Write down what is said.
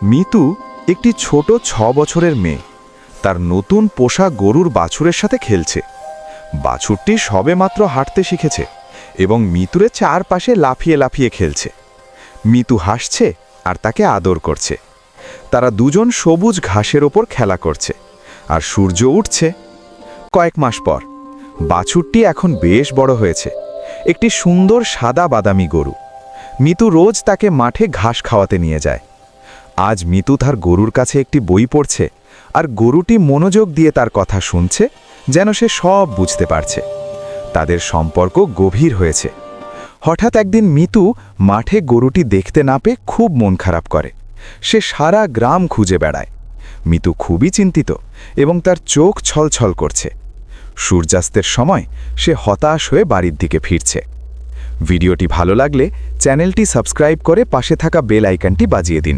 মিতু একটি ছোট ৬ বছরের মেয়ে। তার নতুন পোষা গরুর বাছুরের সাথে খেলছে। বাছুরটি সবেমাত্র হাঁটতে শিখেছে এবং মিতুরে চারপাশে লাফিয়ে লাফিয়ে খেলছে। মিতু হাসছে আর তাকে আদর করছে। তারা দুজন সবুজ ঘাসের ওপর খেলা করছে আর সূর্য উঠছে। কয়েক মাস পর বাছুরটি এখন বেশ বড় হয়েছে, একটি সুন্দর সাদা বাদামি গরু। মিতু রোজ তাকে মাঠে ঘাস খাওয়াতে নিয়ে যায়। আজ মিতু তার গরুর কাছে একটি বই পড়ছে আর গরুটি মনোযোগ দিয়ে তার কথা শুনছে, যেন সে সব বুঝতে পারছে। তাদের সম্পর্ক গভীর হয়েছে। হঠাৎ একদিন মিতু মাঠে গরুটি দেখতে না পেয়ে খুব মন খারাপ করে। সে সারা গ্রাম খুঁজে বেড়ায়। মিতু খুবই চিন্তিত এবং তার চোখ ছলছল করছে। সূর্যাস্তের সময় সে হতাশ হয়ে বাড়ির দিকে ফিরছে। ভিডিওটি ভালো লাগলে চ্যানেলটি সাবস্ক্রাইব করে পাশে থাকা বেল আইকনটি বাজিয়ে দিন।